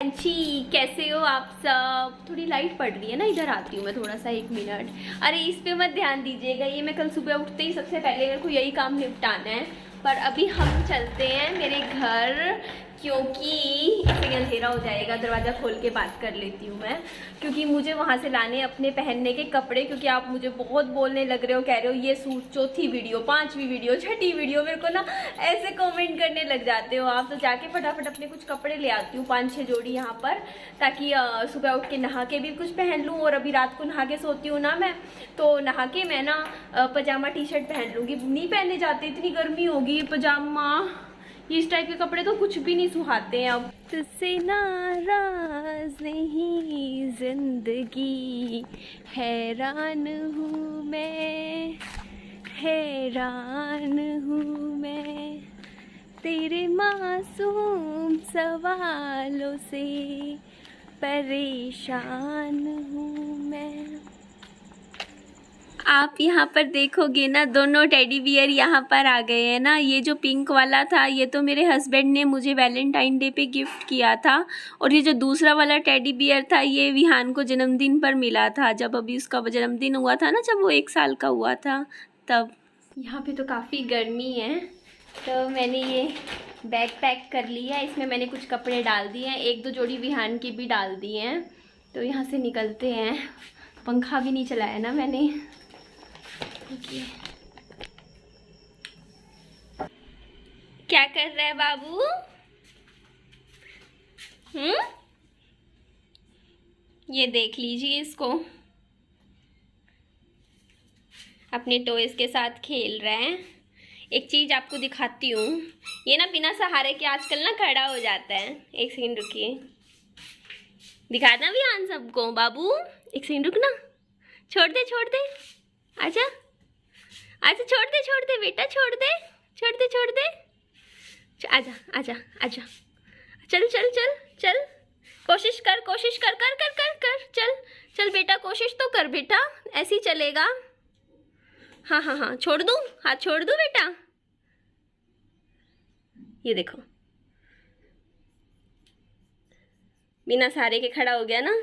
जी कैसे हो आप सब। थोड़ी लाइट पड़ रही है ना, इधर आती हूँ मैं थोड़ा सा, 1 मिनट। अरे इस पे मत ध्यान दीजिएगा, ये मैं कल सुबह उठते ही सबसे पहले मेरे को यही काम निपटाना है। पर अभी हम चलते हैं मेरे घर, क्योंकि इससे अंधेरा हो जाएगा। दरवाज़ा खोल के बात कर लेती हूँ मैं, क्योंकि मुझे वहाँ से लाने अपने पहनने के कपड़े। क्योंकि आप मुझे बहुत बोलने लग रहे हो, कह रहे हो ये सूट, चौथी वीडियो, पांचवी वीडियो, छठी वीडियो, मेरे को ना ऐसे कमेंट करने लग जाते हो आप। तो जाके फटाफट अपने कुछ कपड़े ले आती हूँ, 5-6 जोड़ी यहाँ पर, ताकि सुबह उठ के नहा के भी कुछ पहन लूँ। और अभी रात को नहा के सोती हूँ ना मैं, तो नहा के मैं ना पजामा टी शर्ट पहन लूँगी। नहीं पहनने जाते, इतनी गर्मी होगी। पजामा ये इस टाइप के कपड़े तो कुछ भी नहीं सुहाते हैं अब। तुझसे नाराज नहीं जिंदगी, हैरान हूँ मैं, हैरान हूँ मैं तेरे मासूम सवालों से, परेशान हूँ मैं। आप यहाँ पर देखोगे ना, दोनों टेडी बियर यहाँ पर आ गए हैं ना। ये जो पिंक वाला था, ये तो मेरे हस्बैंड ने मुझे वैलेंटाइन डे पे गिफ्ट किया था। और ये जो दूसरा वाला टेडी बियर था, ये विहान को जन्मदिन पर मिला था, जब अभी उसका जन्मदिन हुआ था ना, जब वो 1 साल का हुआ था तब। यहाँ पे तो काफ़ी गर्मी है, तो मैंने ये बैग पैक कर लिया है। इसमें मैंने कुछ कपड़े डाल दिए हैं, 1-2 जोड़ी विहान की भी डाल दिए हैं। तो यहाँ से निकलते हैं। पंखा भी नहीं चलाया ना मैंने। क्या कर रहा है बाबू? ये देख लीजिए इसको, अपने टॉयज के साथ खेल रहा है। एक चीज आपको दिखाती हूँ, ये ना बिना सहारे के आजकल ना खड़ा हो जाता है। एक सेकंड रुकिए, दिखाना भी आन सबको। बाबू एक सेकंड रुकना, छोड़ दे छोड़ दे, आजा आजा, छोड़ दे बेटा, छोड़ दे छोड़ दे छोड़ दे, आजा आजा आजा, चल चल चल चल, कोशिश कर कोशिश कर कर कर कर कर, चल चल बेटा, कोशिश तो कर बेटा, ऐसे ही चलेगा। हाँ हाँ हाँ, छोड़ दूँ, हाथ छोड़ दूँ बेटा। ये देखो, बिना सहारे के खड़ा हो गया ना।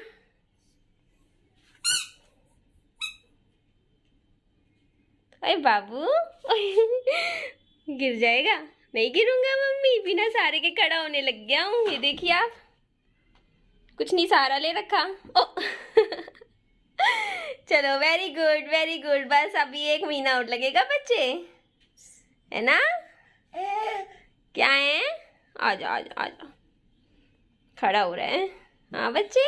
अरे बाबू गिर जाएगा। नहीं गिरूंगा मम्मी, बिना सहारे के खड़ा होने लग गया हूँ। ये देखिए आप, कुछ नहीं सहारा ले रखा। ओ चलो वेरी गुड वेरी गुड। बस अभी 1 महीना और लगेगा बच्चे, है ना? क्या है? आजा आजा आजा, खड़ा हो रहा है। हाँ बच्चे,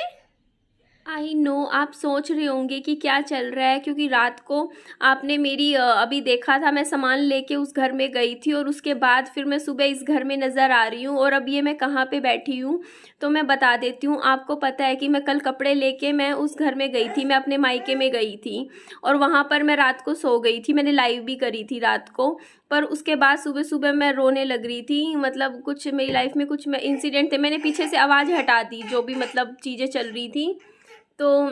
आई नो आप सोच रहे होंगे कि क्या चल रहा है, क्योंकि रात को आपने मेरी अभी देखा था, मैं सामान लेके उस घर में गई थी, और उसके बाद फिर मैं सुबह इस घर में नज़र आ रही हूँ। और अब ये मैं कहाँ पे बैठी हूँ तो मैं बता देती हूँ आपको। पता है कि मैं कल कपड़े लेके मैं उस घर में गई थी, मैं अपने मायके में गई थी, और वहाँ पर मैं रात को सो गई थी। मैंने लाइव भी करी थी रात को, पर उसके बाद सुबह सुबह मैं रोने लग रही थी। मतलब कुछ मेरी लाइफ में कुछ इंसिडेंट थे, मैंने पीछे से आवाज़ हटा दी, जो भी मतलब चीज़ें चल रही थी। तो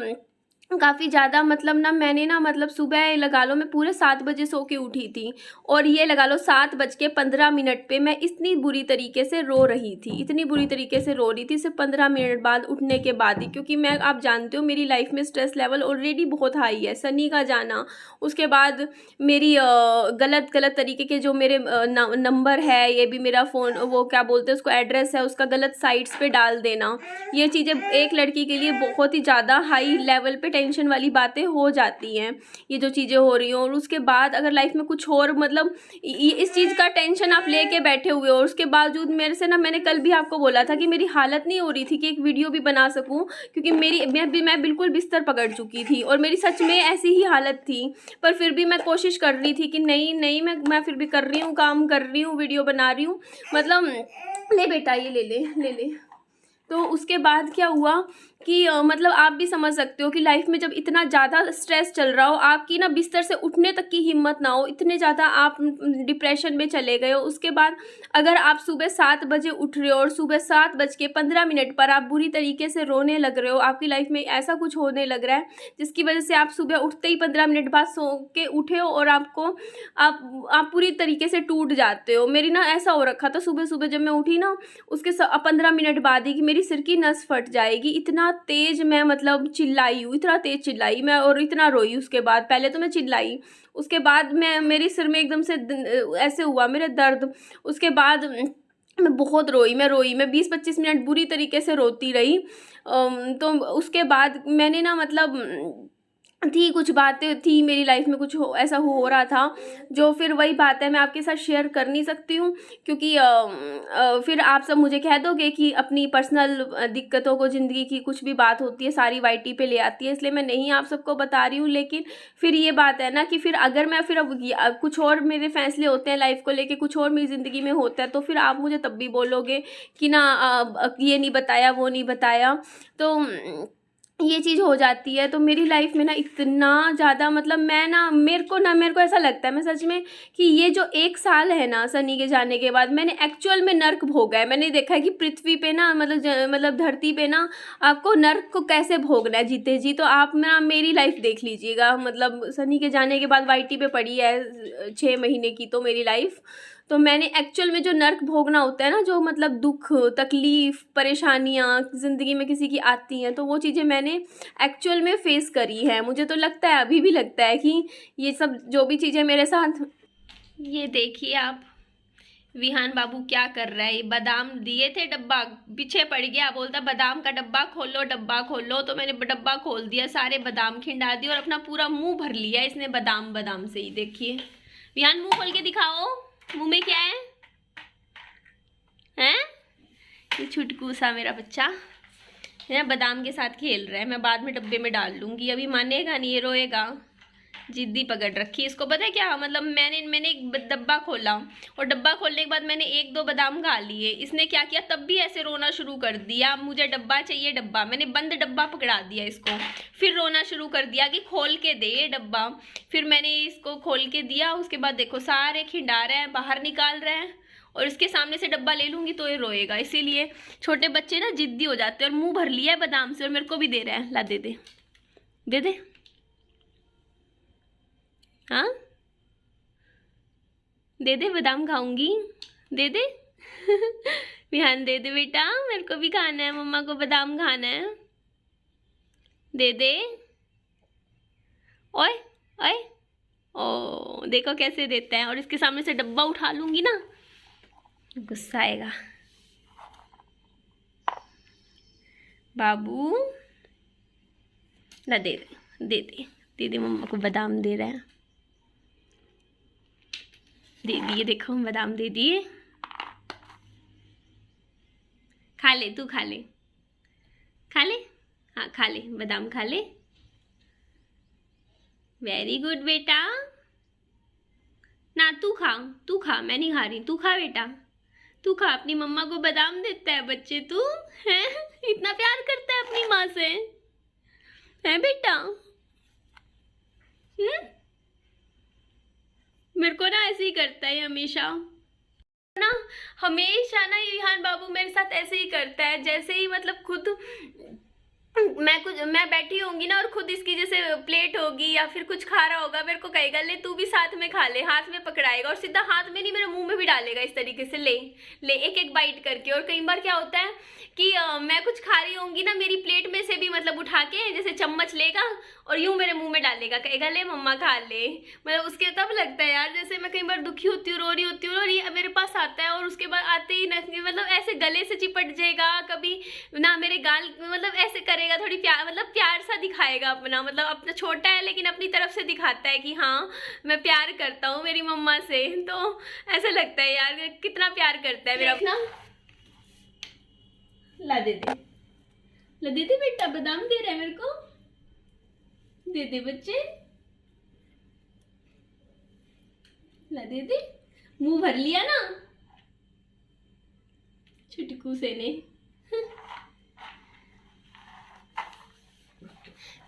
काफ़ी ज़्यादा मतलब ना, मैंने ना मतलब सुबह लगा लो मैं पूरे 7 बजे सो के उठी थी, और ये लगा लो 7:15 पे मैं इतनी बुरी तरीके से रो रही थी, इतनी बुरी तरीके से रो रही थी सिर्फ 15 मिनट बाद उठने के बाद ही। क्योंकि मैं, आप जानते हो मेरी लाइफ में स्ट्रेस लेवल ऑलरेडी बहुत हाई है। सनी का जाना, उसके बाद मेरी गलत गलत तरीके के जो मेरे नंबर है, ये भी मेरा फ़ोन, वो क्या बोलते हैं उसको, एड्रेस है उसका गलत साइट्स पे डाल देना, ये चीज़ें एक लड़की के लिए बहुत ही ज़्यादा हाई लेवल पे टेंशन वाली बातें हो जाती हैं, ये जो चीज़ें हो रही हैं। और उसके बाद अगर लाइफ में कुछ और मतलब इस चीज़ का टेंशन आप लेके बैठे हुए हो, और उसके बावजूद मेरे से ना, मैंने कल भी आपको बोला था कि मेरी हालत नहीं हो रही थी कि एक वीडियो भी बना सकूं, क्योंकि मैं बिल्कुल बिस्तर पकड़ चुकी थी, और मेरी सच में ऐसी ही हालत थी। पर फिर भी मैं कोशिश कर रही थी कि नहीं नहीं, मैं फिर भी कर रही हूँ, काम कर रही हूँ, वीडियो बना रही हूँ। मतलब ले बेटा, ये ले ले ले ले। तो उसके बाद क्या हुआ कि मतलब आप भी समझ सकते हो कि लाइफ में जब इतना ज़्यादा स्ट्रेस चल रहा हो, आपकी ना बिस्तर से उठने तक की हिम्मत ना हो, इतने ज़्यादा आप डिप्रेशन में चले गए हो, उसके बाद अगर आप सुबह 7 बजे उठ रहे हो और सुबह 7:15 पर आप बुरी तरीके से रोने लग रहे हो, आपकी लाइफ में ऐसा कुछ होने लग रहा है जिसकी वजह से आप सुबह उठते ही 15 मिनट बाद सो के उठे हो और आप पूरी तरीके से टूट जाते हो। मेरी ना ऐसा हो रखा था, सुबह सुबह जब मैं उठी ना उसके 15 मिनट बाद ही कि मेरी सिर की नस फट जाएगी, इतना तेज मैं मतलब चिल्लाई हूँ, इतना तेज चिल्लाई मैं और इतना रोई। उसके बाद पहले तो मैं चिल्लाई, उसके बाद मेरे सिर में एकदम से ऐसे हुआ मेरे दर्द, उसके बाद मैं बहुत रोई, मैं 20-25 मिनट बुरी तरीके से रोती रही। तो उसके बाद मैंने ना मतलब थी कुछ बातें थी मेरी लाइफ में, कुछ ऐसा हो रहा था जो फिर वही बात है मैं आपके साथ शेयर कर नहीं सकती हूँ, क्योंकि फिर आप सब मुझे कह दोगे कि अपनी पर्सनल दिक्कतों को, ज़िंदगी की कुछ भी बात होती है सारी वाईटी पे ले आती है, इसलिए मैं नहीं आप सबको बता रही हूँ। लेकिन फिर ये बात है ना कि फिर अगर मैं फिर अब कुछ और मेरे फैसले होते हैं लाइफ को लेके, कुछ और मेरी ज़िंदगी में होता है, तो फिर आप मुझे तब भी बोलोगे कि ना ये नहीं बताया, वो नहीं बताया, तो ये चीज़ हो जाती है। तो मेरी लाइफ में ना इतना ज़्यादा मतलब मेरे को ऐसा लगता है मैं सच में कि ये जो 1 साल है ना सनी के जाने के बाद, मैंने एक्चुअल में नर्क भोगा है। मैंने देखा है कि पृथ्वी पे ना मतलब धरती पे ना आपको नर्क को कैसे भोगना है जीते जी। तो आप ना मेरी लाइफ देख लीजिएगा, मतलब सनी के जाने के बाद वाईटी पे पड़ी है 6 महीने की तो मेरी लाइफ, तो मैंने एक्चुअल में जो नर्क भोगना होता है ना, जो मतलब दुख, तकलीफ़, परेशानियाँ ज़िंदगी में किसी की आती हैं, तो वो चीज़ें मैंने एक्चुअल में फ़ेस करी है। मुझे तो लगता है, अभी भी लगता है कि ये सब जो भी चीज़ें मेरे साथ, ये देखिए आप विहान बाबू क्या कर रहा है। बादाम दिए थे, डब्बा पीछे पड़ गया, बोलता बादाम का डब्बा खोलो, डब्बा खोलो। तो मैंने डब्बा खोल दिया, सारे बादाम खिंडा दिए और अपना पूरा मुंह भर लिया इसने बादाम से ही। देखिए विहान, मुंह खोल के दिखाओ, मुंह में क्या है? हैं? ये छुटकू सा मेरा बच्चा है, बादाम के साथ खेल रहा है। मैं बाद में डब्बे में डाल लूंगी, अभी मानेगा नहीं, ये रोएगा। जिद्दी पकड़ रखी इसको, पता है क्या मतलब, मैंने एक डब्बा खोला और डब्बा खोलने के बाद मैंने 1-2 बादाम खा लिए। इसने क्या किया, तब भी ऐसे रोना शुरू कर दिया, मुझे डब्बा चाहिए डब्बा। मैंने बंद डब्बा पकड़ा दिया इसको, फिर रोना शुरू कर दिया कि खोल के दे ये डब्बा। फिर मैंने इसको खोल के दिया, उसके बाद देखो सारे खिंडा रहे हैं, बाहर निकाल रहे हैं, और इसके सामने से डब्बा ले लूंगी तो ये रोएगा। इसीलिए छोटे बच्चे ना जिद्दी हो जाते हैं। और मुंह भर लिया है बादाम से और मेरे को भी दे रहा है, ला दे दे दे दे। हाँ दे दे, बादाम खाऊंगी, दे दे विहान दे दे बेटा, मेरे को भी खाना है, मम्मा को बादाम खाना है, दे दे। ओए ओए, ओ देखो कैसे देता है। और इसके सामने से डब्बा उठा लूंगी ना, गुस्सा आएगा। बाबू ला दे दे दे दे दे दे, मम्मा को बादाम दे रहा है, दे दिए, देखो बादाम दे दिए। खा ले, तू खा ले, खा ले, हाँ खा ले, बादाम खा ले। वेरी गुड बेटा, ना तू खा, मैं नहीं खा रही, तू खा बेटा, तू खा। अपनी मम्मा को बादाम देता है बच्चे, तू है इतना प्यार करता है अपनी माँ से, है बेटा? मेरे को ना ऐसे ही करता है हमेशा ना, हमेशा ना विहान बाबू मेरे साथ ऐसे ही करता है। जैसे ही मतलब खुद मैं बैठी होंगी ना और खुद इसकी जैसे प्लेट होगी या फिर कुछ खा रहा होगा, मेरे को कहेगा ले तू भी साथ में खा ले, हाथ में पकड़ाएगा और सीधा हाथ में नहीं मेरे मुंह में भी डालेगा, इस तरीके से ले ले, एक एक बाइट करके। और कई बार क्या होता है कि मैं कुछ खा रही होंगी ना, मेरी प्लेट में से भी मतलब उठा के जैसे चम्मच लेगा और यूं मेरे मुंह में डालेगा, कहेगा ले मम्मा खा ले। मतलब उसके तब लगता है यार, जैसे मैं कई बार दुखी होती हूँ, रो रही होती हूँ और ये मेरे पास आता है और उसके बाद आते ही मतलब ऐसे गले से चिपट जाएगा, कभी ना मेरे गाल मतलब ऐसे करेगा, थोड़ी प्यार मतलब प्यार सा दिखाएगा अपना, मतलब अपना छोटा है लेकिन अपनी तरफ से दिखाता है कि हाँ मैं प्यार करता हूँ मेरी मम्मा से। तो ऐसा लगता है यार कितना प्यार करता है मेरा अपना। ला दे दे, ला दे दे बेटा, बादाम दे रहा है मेरे को, दे दे बच्चे, ला दे दे। मुंह भर लिया ना छुटकू से ने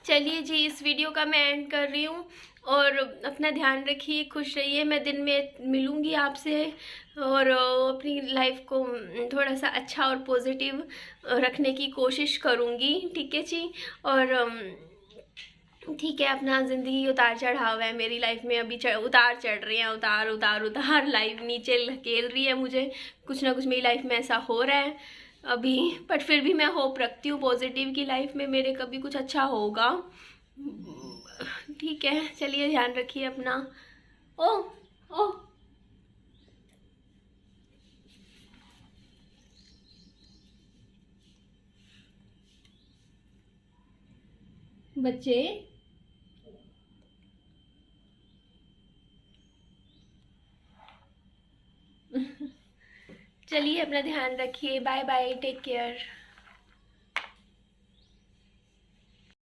चलिए जी, इस वीडियो का मैं एंड कर रही हूँ और अपना ध्यान रखिए, खुश रहिए। मैं दिन में मिलूँगी आपसे और अपनी लाइफ को थोड़ा सा अच्छा और पॉजिटिव रखने की कोशिश करूँगी, ठीक है जी। और ठीक है, अपना ज़िंदगी उतार चढ़ाव है मेरी लाइफ में, अभी उतार चढ़ रहे हैं, उतार उतार उतार, लाइफ नीचे धकेल रही है मुझे, कुछ ना कुछ मेरी लाइफ में ऐसा हो रहा है अभी। बट फिर भी मैं होप रखती हूँ पॉजिटिव की लाइफ में मेरे कभी कुछ अच्छा होगा, ठीक है। चलिए, ध्यान रखिए अपना। ओ ओ बच्चे, चलिए अपना ध्यान रखिए। Bye bye, take care.